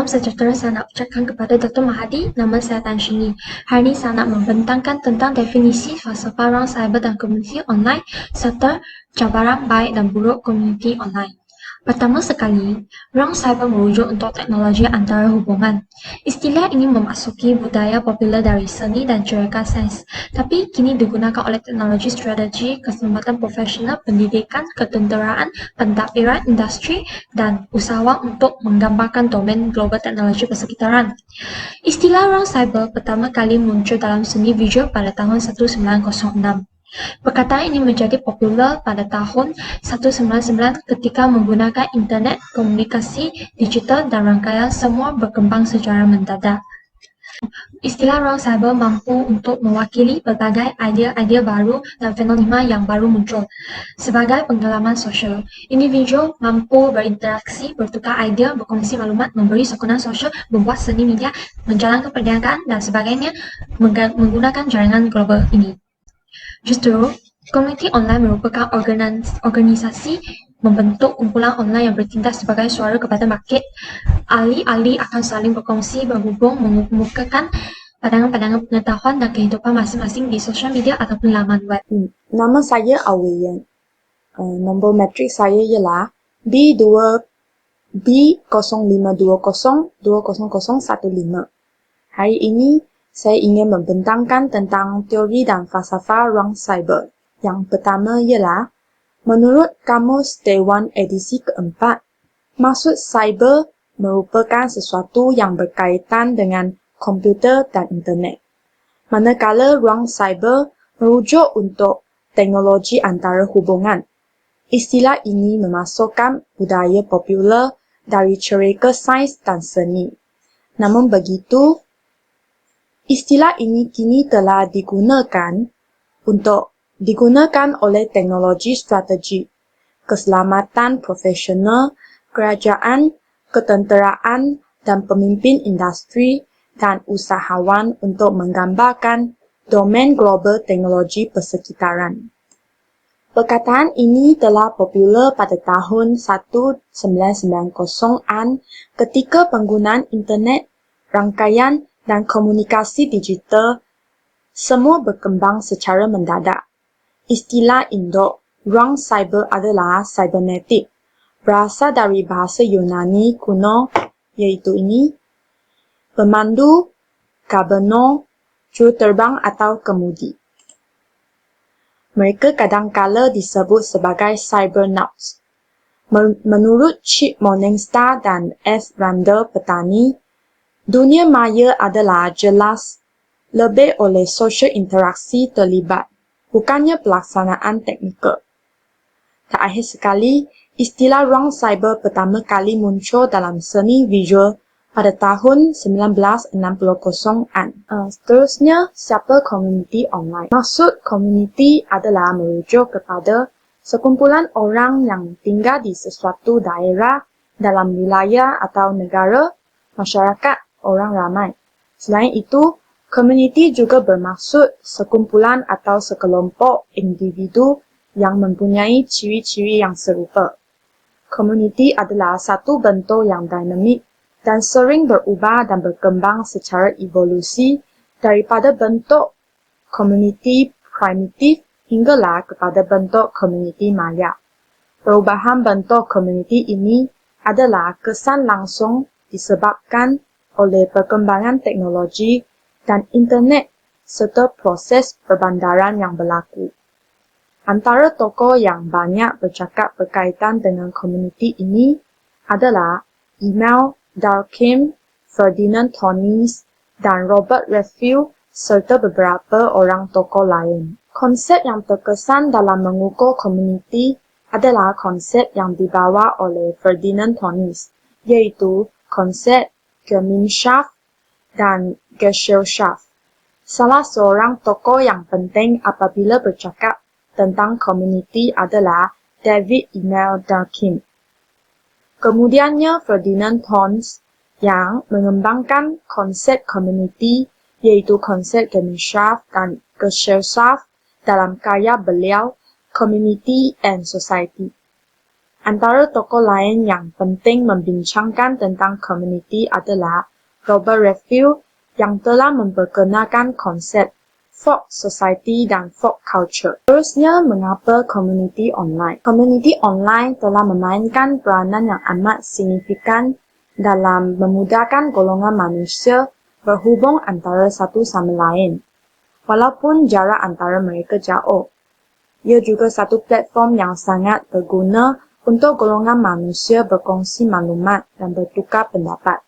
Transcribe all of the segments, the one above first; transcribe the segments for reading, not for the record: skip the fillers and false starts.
Salam sejahtera saya nak ucapkan kepada Dr. Mahadi. Nama saya Tan Shini. Hari ini saya nak membentangkan tentang definisi falsafah ruang cyber dan komuniti online serta cabaran baik dan buruk komuniti online. Pertama sekali, ruang cyber merujuk untuk teknologi antara hubungan. Istilah ini memasuki budaya popular dari seni dan cerita sains, tapi kini digunakan oleh teknologi strategi, keselamatan profesional, pendidikan, ketenteraan, pentadbiran industri, dan usahawan untuk menggambarkan domain global teknologi persekitaran. Istilah ruang cyber pertama kali muncul dalam seni visual pada tahun 1906. Perkataan ini menjadi popular pada tahun 1999 ketika menggunakan internet, komunikasi digital dan rangkaian semua berkembang secara mendadak. Istilah ruang cyber mampu untuk mewakili berbagai idea-idea baru dan fenomena yang baru muncul. Sebagai pengalaman sosial, individu mampu berinteraksi, bertukar idea, berkongsi maklumat, memberi sokongan sosial, membuat seni media, menjalankan perniagaan dan sebagainya menggunakan jaringan global ini. Justru, komuniti online merupakan organisasi membentuk kumpulan online yang bertindak sebagai suara kepada market. Ahli-ahli akan saling berkongsi, berhubung, mengemukakan pandangan-pandangan pengetahuan dan kehidupan masing-masing di sosial media ataupun laman web. Nama saya Awiyan. Nombor metrik saya ialah B0520200015. Hari ini, saya ingin membentangkan tentang teori dan falsafah ruang cyber. Yang pertama ialah, menurut Kamus Dewan edisi keempat, maksud cyber merupakan sesuatu yang berkaitan dengan komputer dan internet. Manakala ruang cyber merujuk untuk teknologi antara hubungan. Istilah ini memasukkan budaya popular dari cerita sains dan seni. Namun begitu, istilah ini kini telah digunakan oleh teknologi strategi, keselamatan profesional, kerajaan, ketenteraan, dan pemimpin industri dan usahawan untuk menggambarkan domain global teknologi persekitaran. Perkataan ini telah popular pada tahun 1990-an ketika penggunaan internet, rangkaian, dan komunikasi digital semua berkembang secara mendadak. Istilah induk ruang cyber adalah cybernetic, berasal dari bahasa Yunani kuno iaitu ini, pemandu, gubernur, juruterbang atau kemudi. Mereka kadangkala disebut sebagai cybernauts. Menurut Chip Morningstar dan S. Randall Petani, dunia maya adalah jelas lebih oleh social interaksi terlibat, bukannya pelaksanaan teknikal. Terakhir sekali, istilah ruang cyber pertama kali muncul dalam seni visual pada tahun 1960-an. Seterusnya, siapa komuniti online? Maksud komuniti adalah merujuk kepada sekumpulan orang yang tinggal di sesuatu daerah dalam wilayah atau negara, masyarakat, orang ramai. Selain itu, komuniti juga bermaksud sekumpulan atau sekelompok individu yang mempunyai ciri-ciri yang serupa. Komuniti adalah satu bentuk yang dinamik dan sering berubah dan berkembang secara evolusi daripada bentuk komuniti primitif hinggalah kepada bentuk komuniti maya. Perubahan bentuk komuniti ini adalah kesan langsung disebabkan oleh perkembangan teknologi dan internet serta proses perbandaran yang berlaku. Antara tokoh yang banyak bercakap berkaitan dengan komuniti ini adalah Emil Durkheim, Ferdinand Tönnies, dan Robert Redfield serta beberapa orang tokoh lain. Konsep yang terkesan dalam mengukur komuniti adalah konsep yang dibawa oleh Ferdinand Tönnies, yaitu konsep Gemeinschaft dan Gesellschaft. Salah seorang tokoh yang penting apabila bercakap tentang komuniti adalah David Emil Durkheim. Kemudiannya Ferdinand Tönnies yang mengembangkan konsep komuniti yaitu konsep Gemeinschaft dan Gesellschaft dalam karya beliau Community and Society. Antara tokoh lain yang penting membincangkan tentang komuniti adalah Robert Redfield yang telah memperkenalkan konsep folk society dan folk culture. Terusnya, mengapa komuniti online? Komuniti online telah memainkan peranan yang amat signifikan dalam memudahkan golongan manusia berhubung antara satu sama lain, walaupun jarak antara mereka jauh. Ia juga satu platform yang sangat berguna untuk golongan manusia berkongsi maklumat dan bertukar pendapat.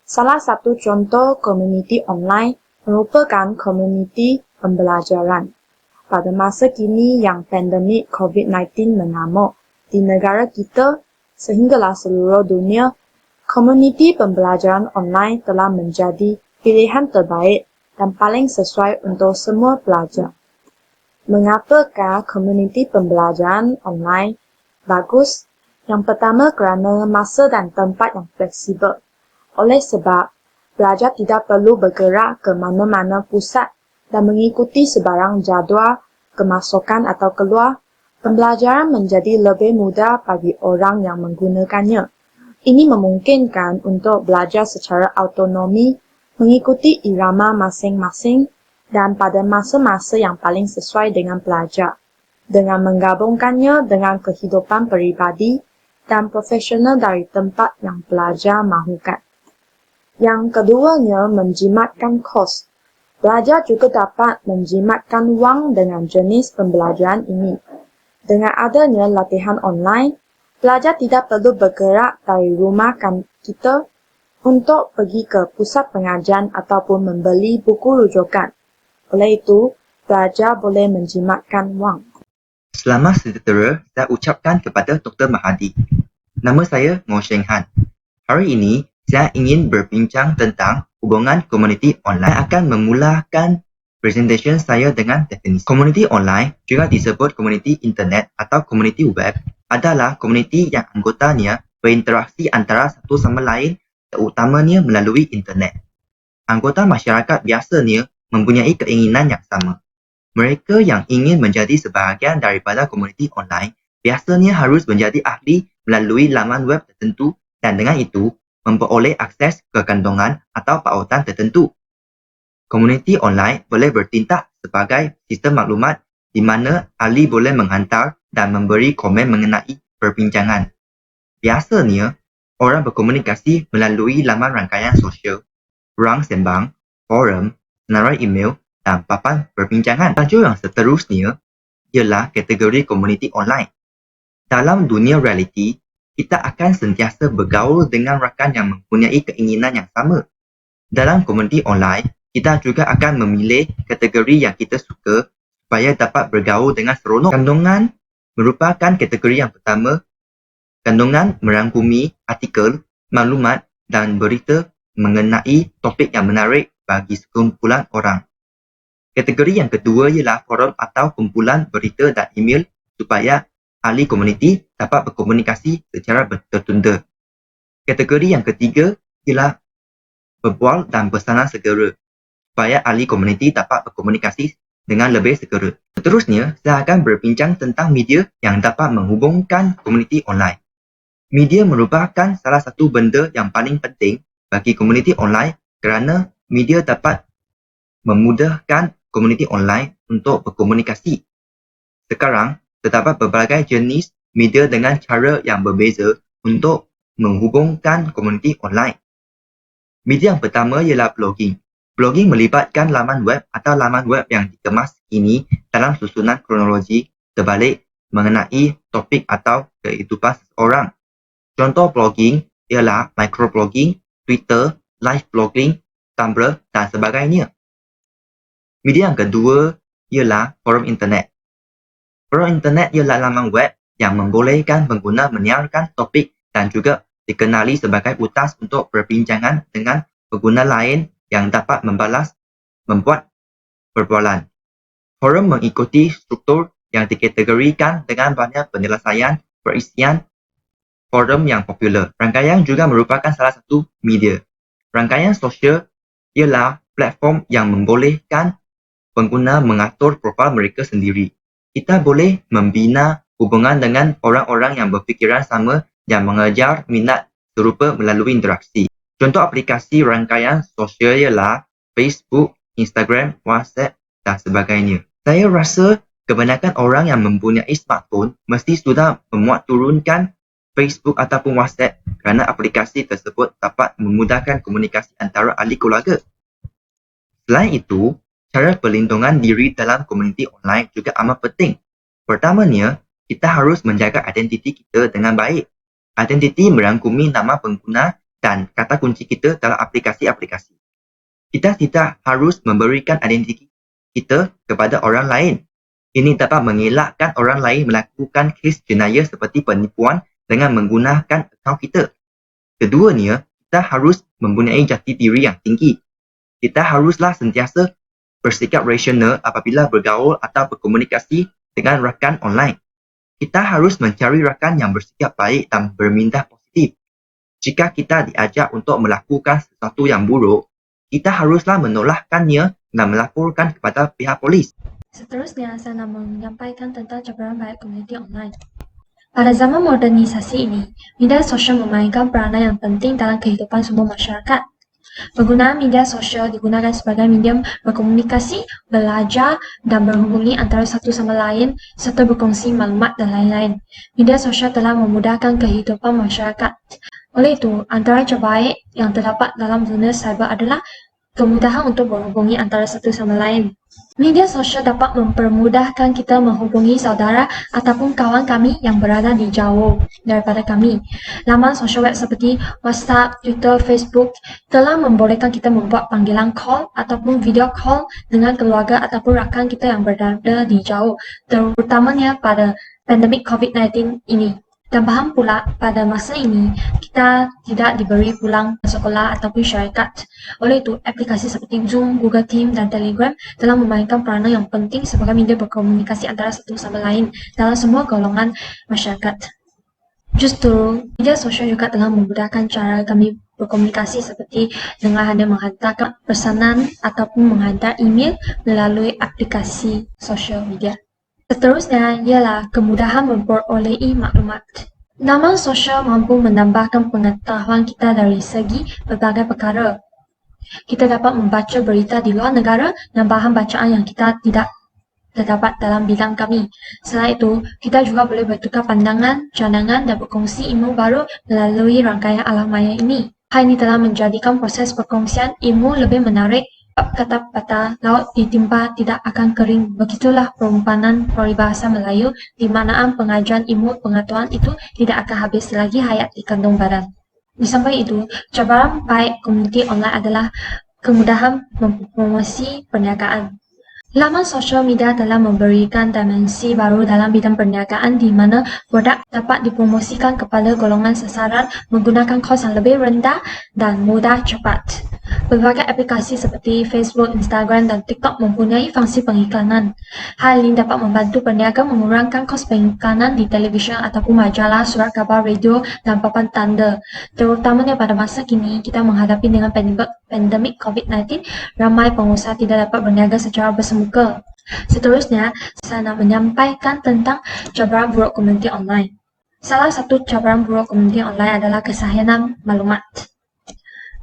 Salah satu contoh komuniti online merupakan komuniti pembelajaran. Pada masa kini yang pandemik COVID-19 mengamuk di negara kita sehinggalah seluruh dunia, komuniti pembelajaran online telah menjadi pilihan terbaik dan paling sesuai untuk semua pelajar. Mengapakah komuniti pembelajaran online bagus? Yang pertama, kerana masa dan tempat yang fleksibel. Oleh sebab, pelajar tidak perlu bergerak ke mana-mana pusat dan mengikuti sebarang jadual kemasukan atau keluar, pembelajaran menjadi lebih mudah bagi orang yang menggunakannya. Ini memungkinkan untuk belajar secara autonomi, mengikuti irama masing-masing dan pada masa-masa yang paling sesuai dengan pelajar, dengan menggabungkannya dengan kehidupan peribadi dan profesional dari tempat yang pelajar mahukan. Yang keduanya, menjimatkan kos. Pelajar juga dapat menjimatkan wang dengan jenis pembelajaran ini. Dengan adanya latihan online, pelajar tidak perlu bergerak dari rumah kita untuk pergi ke pusat pengajian ataupun membeli buku rujukan. Oleh itu, pelajar boleh menjimatkan wang. Selamat sejahtera saya ucapkan kepada Dr. Mahadi. Nama saya Ngo Sheng Han. Hari ini, saya ingin berbincang tentang hubungan komuniti online. Saya akan memulakan presentation saya dengan definisi. Komuniti online, juga disebut komuniti internet atau komuniti web, adalah komuniti yang anggotanya berinteraksi antara satu sama lain, terutamanya melalui internet. Anggota masyarakat biasanya mempunyai keinginan yang sama. Mereka yang ingin menjadi sebahagian daripada komuniti online biasanya harus menjadi ahli melalui laman web tertentu dan dengan itu memperoleh akses ke kandungan atau pautan tertentu. Komuniti online boleh bertindak sebagai sistem maklumat di mana ahli boleh menghantar dan memberi komen mengenai perbincangan. Biasanya, orang berkomunikasi melalui laman rangkaian sosial, ruang sembang, forum, senarai email dan papan perbincangan. Tajuk yang seterusnya ialah kategori komuniti online. Dalam dunia realiti, kita akan sentiasa bergaul dengan rakan yang mempunyai keinginan yang sama. Dalam komuniti online, kita juga akan memilih kategori yang kita suka supaya dapat bergaul dengan seronok. Kandungan merupakan kategori yang pertama. Kandungan merangkumi artikel, maklumat dan berita mengenai topik yang menarik bagi sekumpulan orang. Kategori yang kedua ialah forum atau kumpulan berita dan email supaya ahli komuniti dapat berkomunikasi secara tertunda. Kategori yang ketiga ialah berbual dan pesanan segera supaya ahli komuniti dapat berkomunikasi dengan lebih segera. Seterusnya, saya akan berbincang tentang media yang dapat menghubungkan komuniti online. Media merupakan salah satu benda yang paling penting bagi komuniti online kerana media dapat memudahkan komuniti online untuk berkomunikasi. Sekarang, terdapat berbagai jenis media dengan cara yang berbeza untuk menghubungkan komuniti online. Media yang pertama ialah blogging. Blogging melibatkan laman web atau laman web yang dikemas ini dalam susunan kronologi terbalik mengenai topik atau kehidupan seseorang. Contoh blogging ialah microblogging, Twitter, live blogging, Tumblr dan sebagainya. Media yang kedua ialah forum internet. Forum internet ialah laman web yang membolehkan pengguna menyiarkan topik dan juga dikenali sebagai utas untuk perbincangan dengan pengguna lain yang dapat membuat perbualan. Forum mengikuti struktur yang dikategorikan dengan banyak penyelesaian perisian forum yang popular. Rangkaian juga merupakan salah satu media. Rangkaian sosial ialah platform yang membolehkan pengguna mengatur profil mereka sendiri. Kita boleh membina hubungan dengan orang-orang yang berfikiran sama dan mengejar minat serupa melalui interaksi. Contoh aplikasi rangkaian sosial ialah Facebook, Instagram, WhatsApp dan sebagainya. Saya rasa kebanyakan orang yang mempunyai smartphone mesti sudah memuat turunkan Facebook ataupun WhatsApp kerana aplikasi tersebut dapat memudahkan komunikasi antara ahli keluarga. Selain itu, cara perlindungan diri dalam komuniti online juga amat penting. Pertamanya, kita harus menjaga identiti kita dengan baik. Identiti merangkumi nama pengguna dan kata kunci kita dalam aplikasi-aplikasi. Kita tidak harus memberikan identiti kita kepada orang lain. Ini dapat mengelakkan orang lain melakukan kes jenayah seperti penipuan dengan menggunakan akaun kita. Keduanya, kita harus mempunyai jati diri yang tinggi. Kita haruslah sentiasa bersikap rasional apabila bergaul atau berkomunikasi dengan rakan online. Kita harus mencari rakan yang bersikap baik dan berminda positif. Jika kita diajak untuk melakukan sesuatu yang buruk, kita haruslah menolakkannya dan melaporkan kepada pihak polis. Seterusnya, saya nak menyampaikan tentang cabaran baik komuniti online. Pada zaman modernisasi ini, media sosial memainkan peranan yang penting dalam kehidupan semua masyarakat. Penggunaan media sosial digunakan sebagai medium berkomunikasi, belajar dan berhubungi antara satu sama lain serta berkongsi maklumat dan lain-lain. Media sosial telah memudahkan kehidupan masyarakat. Oleh itu, antara cabaran yang terdapat dalam dunia cyber adalah kemudahan untuk berhubungi antara satu sama lain. Media sosial dapat mempermudahkan kita menghubungi saudara ataupun kawan kami yang berada di jauh daripada kami. Laman sosial web seperti WhatsApp, Twitter, Facebook telah membolehkan kita membuat panggilan call ataupun video call dengan keluarga ataupun rakan kita yang berada di jauh, terutamanya pada pandemik COVID-19 ini. Tambahan pula, pada masa ini, kita tidak diberi pulang sekolah ataupun syarikat. Oleh itu, aplikasi seperti Zoom, Google Teams dan Telegram telah memainkan peranan yang penting sebagai media berkomunikasi antara satu sama lain dalam semua golongan masyarakat. Justru, media sosial juga telah memudahkan cara kami berkomunikasi seperti dengan hanya menghantarkan pesanan ataupun menghantar email melalui aplikasi sosial media. Seterusnya ialah kemudahan memperolehi maklumat. Laman sosial mampu menambahkan pengetahuan kita dari segi berbagai perkara. Kita dapat membaca berita di luar negara dan bahan bacaan yang kita tidak terdapat dalam bidang kami. Selain itu, kita juga boleh bertukar pandangan, cadangan dan berkongsi ilmu baru melalui rangkaian alam maya ini. Hal ini telah menjadikan proses perkongsian ilmu lebih menarik. Kata patah laut ditimpa tidak akan kering. Begitulah perumpamaan peribahasa Melayu di mana pengajaran ilmu pengetahuan itu tidak akan habis selagi hayat di kandung badan. Di samping itu, cabaran baik komuniti online adalah kemudahan mempromosi perniagaan. Laman sosial media telah memberikan dimensi baru dalam bidang perniagaan di mana produk dapat dipromosikan kepada golongan sasaran menggunakan kos yang lebih rendah dan mudah cepat. Berbagai aplikasi seperti Facebook, Instagram dan TikTok mempunyai fungsi pengiklanan. Hal ini dapat membantu peniaga mengurangkan kos pengiklanan di televisyen ataupun majalah, surat kabar, radio dan papan tanda. Terutamanya pada masa kini kita menghadapi dengan pandemik COVID-19, ramai pengusaha tidak dapat berniaga secara bersemuka. Seterusnya, saya nak menyampaikan tentang cabaran buruk komuniti online. Salah satu cabaran buruk komuniti online adalah kesahihan maklumat.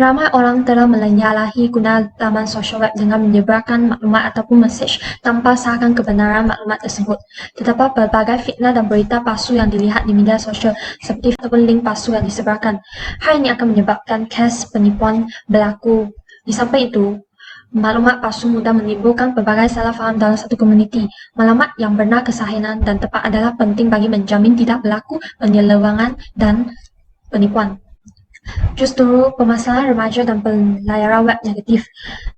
Ramai orang telah menyalahi guna laman sosial web dengan menyebarkan maklumat ataupun mesej tanpa sahkan kebenaran maklumat tersebut. Terdapat berbagai fitnah dan berita palsu yang dilihat di media sosial seperti ataupun link palsu yang disebarkan. Hal ini akan menyebabkan kes penipuan berlaku. Di samping itu, maklumat palsu mudah menimbulkan pelbagai salah faham dalam satu komuniti. Maklumat yang benar, kesahihan dan tepat adalah penting bagi menjamin tidak berlaku penyelewengan dan penipuan. Justru permasalahan remaja dan pelayaran web negatif.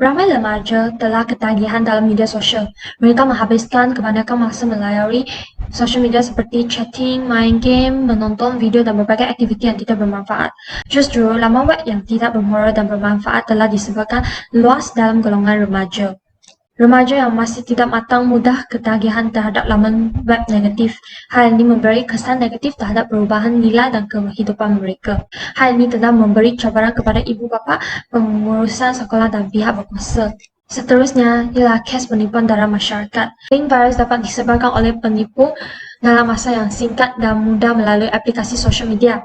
Ramai remaja telah ketagihan dalam media sosial. Mereka menghabiskan kebanyakan masa melayari sosial media seperti chatting, main game, menonton video dan berbagai aktiviti yang tidak bermanfaat. Justru laman web yang tidak bermoral dan bermanfaat telah disebarkan luas dalam golongan remaja. Remaja yang masih tidak matang mudah ketagihan terhadap laman web negatif. Hal ini memberi kesan negatif terhadap perubahan nilai dan kehidupan mereka. Hal ini telah memberi cabaran kepada ibu bapa, pengurusan sekolah dan pihak berkuasa. Seterusnya ialah kes penipuan dalam masyarakat. Link virus dapat disebarkan oleh penipu dalam masa yang singkat dan mudah melalui aplikasi sosial media.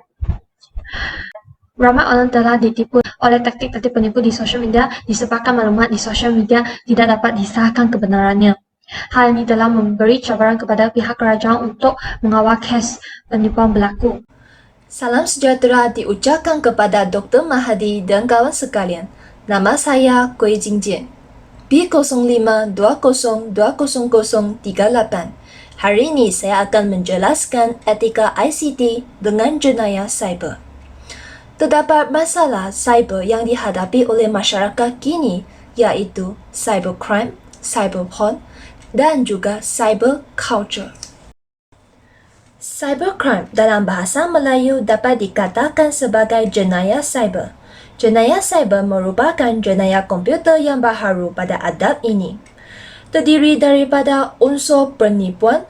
Ramai orang telah ditipu oleh taktik-taktik penipu di sosial media. Disebarkan maklumat di sosial media tidak dapat disahkan kebenarannya. Hal ini telah memberi cabaran kepada pihak kerajaan untuk mengawal kes penipuan berlaku. Salam sejahtera diucapkan kepada Dr. Mahadi dan kawan sekalian. Nama saya Kuih Jingjie. B05202038. Hari ini saya akan menjelaskan etika ICT dengan jenayah cyber. Terdapat masalah cyber yang dihadapi oleh masyarakat kini, yaitu cybercrime, cyberporn, dan juga cyber culture. Cybercrime dalam bahasa Melayu dapat dikatakan sebagai jenayah cyber. Jenayah cyber merupakan jenayah komputer yang baharu pada adab ini. Terdiri daripada unsur penipuan,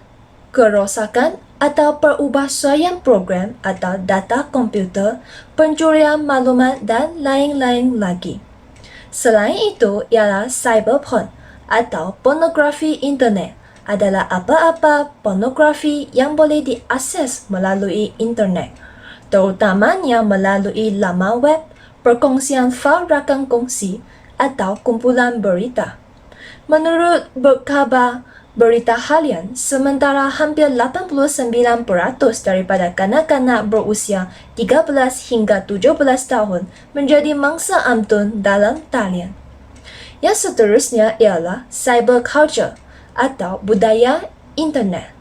kerosakan atau perubahsuaian program atau data komputer, pencurian maklumat dan lain-lain lagi. Selain itu ialah cyberporn atau pornografi internet adalah apa-apa pornografi yang boleh diakses melalui internet, terutamanya melalui laman web, perkongsian fail rakan kongsi atau kumpulan berita. Menurut berkhabar berita harian, sementara hampir 89% daripada kanak-kanak berusia 13 hingga 17 tahun menjadi mangsa amtun dalam talian. Yang seterusnya ialah cyber culture atau budaya internet.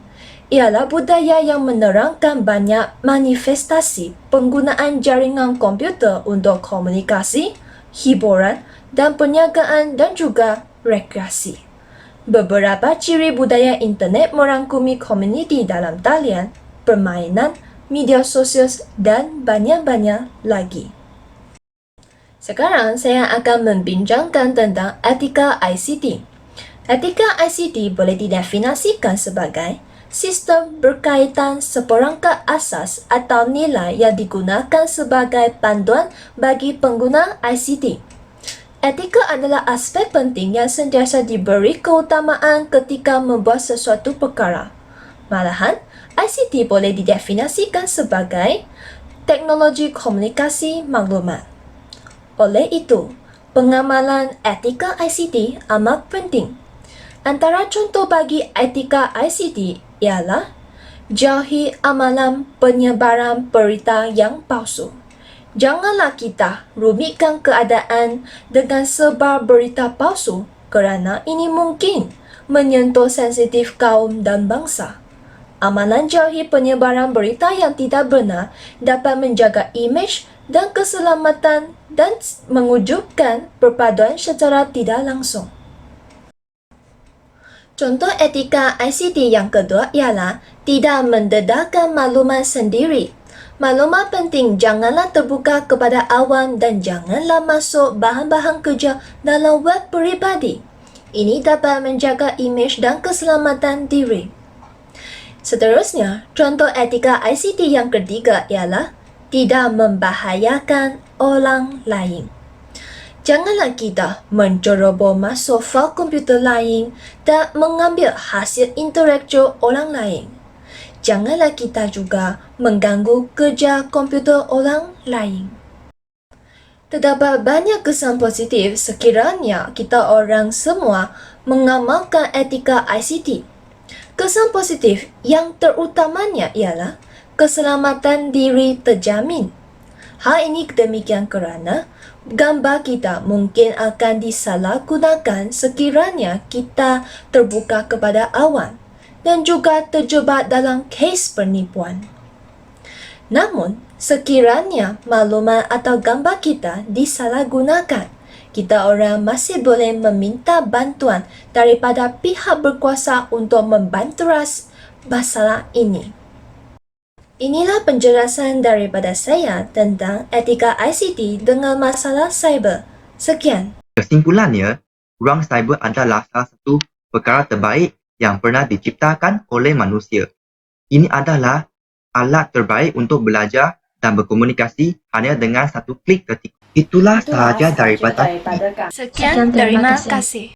Ialah budaya yang menerangkan banyak manifestasi penggunaan jaringan komputer untuk komunikasi, hiburan dan perniagaan dan juga rekreasi. Beberapa ciri budaya internet merangkumi komuniti dalam talian, permainan, media sosial dan banyak-banyak lagi. Sekarang saya akan membincangkan tentang etika ICT. Etika ICT boleh didefinisikan sebagai sistem berkaitan seperangkat asas atau nilai yang digunakan sebagai panduan bagi pengguna ICT. Etika adalah aspek penting yang sentiasa diberi keutamaan ketika membuat sesuatu perkara. Malahan, ICT boleh didefinisikan sebagai teknologi komunikasi maklumat. Oleh itu, pengamalan etika ICT amat penting. Antara contoh bagi etika ICT ialah jauhi amalan penyebaran berita yang palsu. Janganlah kita rumitkan keadaan dengan sebar berita palsu kerana ini mungkin menyentuh sensitif kaum dan bangsa. Amalan jauhi penyebaran berita yang tidak benar dapat menjaga imej dan keselamatan dan mewujudkan perpaduan secara tidak langsung. Contoh etika ICT yang kedua ialah tidak mendedahkan maklumat sendiri. Maklumat penting janganlah terbuka kepada awam dan janganlah masuk bahan-bahan kerja dalam web peribadi. Ini dapat menjaga imej dan keselamatan diri. Seterusnya, contoh etika ICT yang ketiga ialah tidak membahayakan orang lain. Janganlah kita menceroboh masuk fail komputer lain dan mengambil hasil intelektual orang lain. Janganlah kita juga mengganggu kerja komputer orang lain. Terdapat banyak kesan positif sekiranya kita orang semua mengamalkan etika ICT. Kesan positif yang terutamanya ialah keselamatan diri terjamin. Hal ini demikian kerana gambar kita mungkin akan disalahgunakan sekiranya kita terbuka kepada awam dan juga terjebak dalam kes penipuan. Namun, sekiranya maklumat atau gambar kita disalahgunakan, kita orang masih boleh meminta bantuan daripada pihak berkuasa untuk membanteras masalah ini. Inilah penjelasan daripada saya tentang etika ICT dengan masalah cyber. Sekian. Kesimpulannya, ruang cyber adalah salah satu perkara terbaik yang pernah diciptakan oleh manusia. Ini adalah alat terbaik untuk belajar dan berkomunikasi hanya dengan satu klik ketik. Itulah sahaja daripada Sekian, terima kasih.